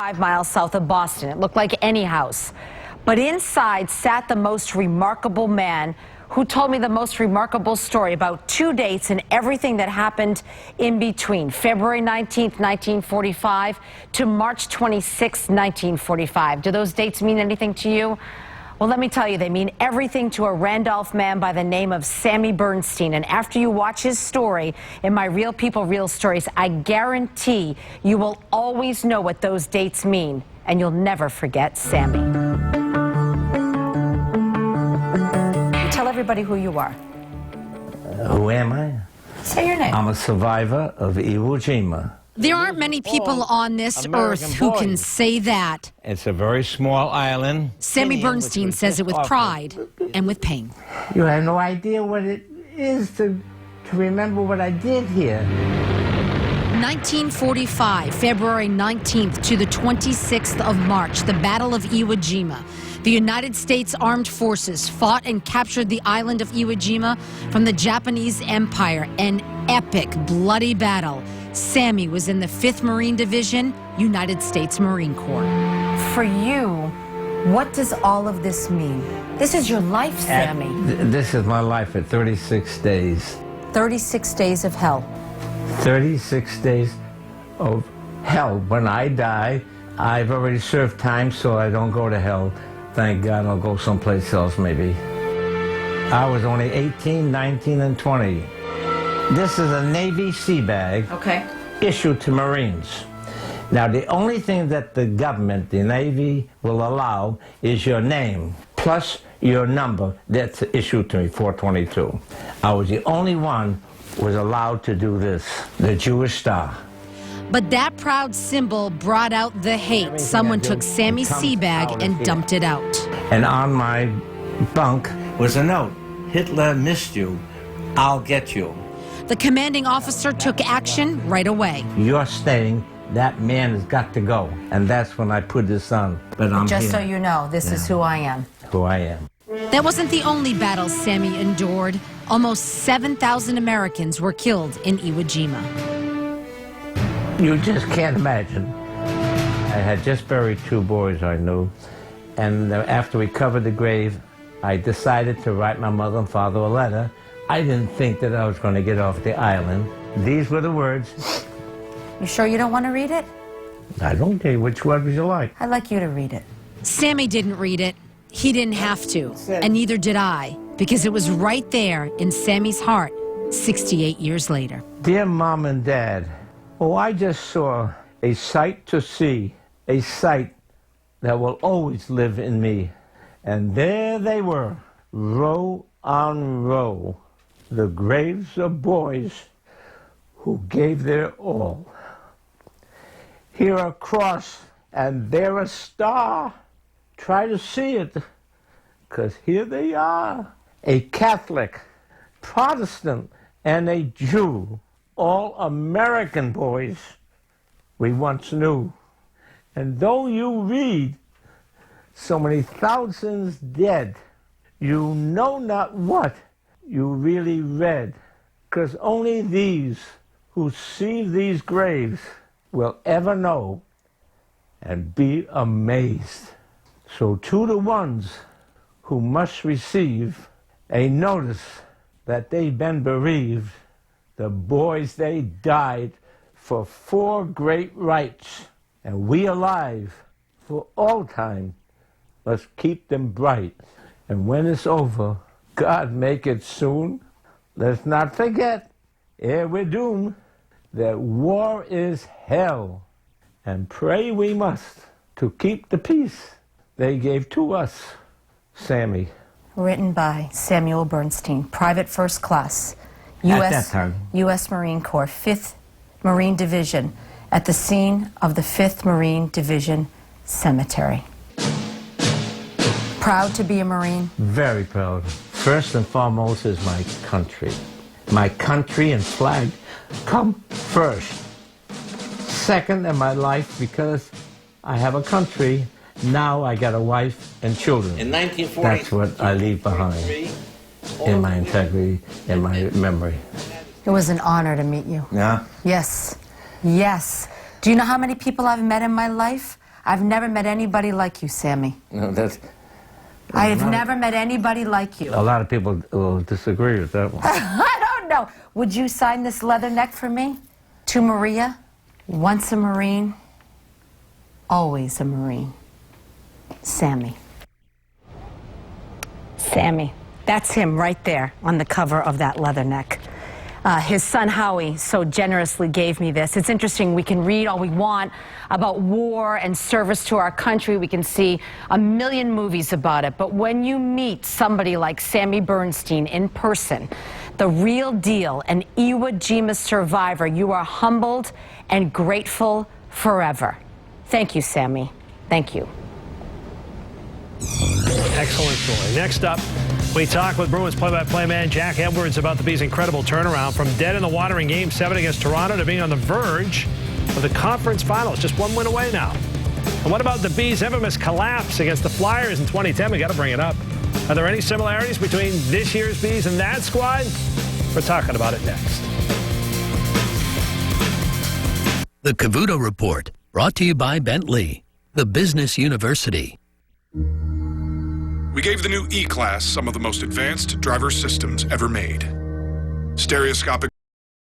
5 miles south of Boston. It looked like any house. But inside sat the most remarkable man who told me the most remarkable story about 2 dates and everything that happened in between. February 19th, 1945 to March 26th, 1945. Do those dates mean anything to you? Well, let me tell you, they mean everything to a Randolph man by the name of Sammy Bernstein. And after you watch his story in my Real People, Real Stories, I guarantee you will always know what those dates mean. And you'll never forget Sammy. Tell everybody who you are. Who am I? Say your name. I'm a survivor of Iwo Jima. There aren't many people on this earth who can say that. It's a very small island. Sammy Bernstein says it with pride and with pain. You have no idea what it is to remember what I did here. 1945, February 19th to the 26th of March, the Battle of Iwo Jima. The United States Armed Forces fought and captured the island of Iwo Jima from the Japanese Empire. An epic, bloody battle. Sammy was in the 5th Marine Division, United States Marine Corps. For you, what does all of this mean? This is your life, Sammy. This is my life for 36 days. 36 days of hell. 36 days of hell. When I die, I've already served time, so I don't go to hell. Thank God I'll go someplace else, maybe. I was only 18, 19, and 20. This is a Navy sea bag issued to Marines. Now, the only thing that the government, the Navy, will allow is your name, plus your number that's issued to me, 422. I was the only one who was allowed to do this, the Jewish Star. But that proud symbol brought out the hate. Someone took Sammy's sea bag and dumped it out. And on my bunk was a note, Hitler missed you, I'll get you. The commanding officer took action right away. You're staying, that man has got to go. And that's when I put this on. But I'm Just here. so you know, this is who I am. Who I am. That wasn't the only battle Sammy endured. Almost 7,000 Americans were killed in Iwo Jima. You just can't imagine. I had just buried 2 boys I knew. And after we covered the grave, I decided to write my mother and father a letter. I didn't think that I was going to get off the island. These were the words. You sure you don't want to read it? I don't care which one would you like. I'd like you to read it. Sammy didn't read it. He didn't have to, and neither did I, because it was right there in Sammy's heart 68 years later. Dear Mom and Dad, oh, I just saw a sight to see, a sight that will always live in me. And there they were, row on row, the graves of boys who gave their all. Here a cross and there a star. Try to see it, because here they are. A Catholic, Protestant, and a Jew, all American boys we once knew. And though you read so many thousands dead, you know not what you really read, because only these who see these graves will ever know and be amazed. So to the ones who must receive a notice that they've been bereaved, the boys, they died for 4 great rights, and we alive for all time must keep them bright. And when it's over, God make it soon. Let's not forget, ere we're doomed, that war is hell. And pray we must to keep the peace they gave to us. Sammy. Written by Samuel Bernstein, Private First Class, At that time. U.S. Marine Corps, 5th Marine Division, at the scene of the 5th Marine Division Cemetery. Proud to be a Marine? Very proud. First and foremost is my country. My country and flag come first. Second in my life, because I have a country, now I got a wife and children. In 1940, that's what I leave behind in my integrity, in my memory. It was an honor to meet you. Yeah? Yes. Yes. Do you know how many people I've met in my life? I've never met anybody like you, Sammy. No, that's... I have never met anybody like you. A lot of people will disagree with that one. I don't know. Would you sign this leather neck for me? To Maria, once a Marine, always a Marine. Sammy. Sammy. That's him right there on the cover of that leather neck. His son Howie so generously gave me this. It's interesting, we can read all we want about war and service to our country. We can see a million movies about it. But when you meet somebody like Sammy Bernstein in person, the real deal, an Iwo Jima survivor, you are humbled and grateful forever. Thank you, Sammy. Thank you. Excellent story. Next up, we talk with Bruins play-by-play man Jack Edwards about the Bees' incredible turnaround from dead in the water in Game 7 against Toronto to being on the verge of the conference finals. Just one win away now. And what about the Bees' infamous collapse against the Flyers in 2010? We got to bring it up. Are there any similarities between this year's Bees and that squad? We're talking about it next. The Cavuto Report, brought to you by Bentley, the Business University. We gave the new E-Class some of the most advanced driver systems ever made. Stereoscopic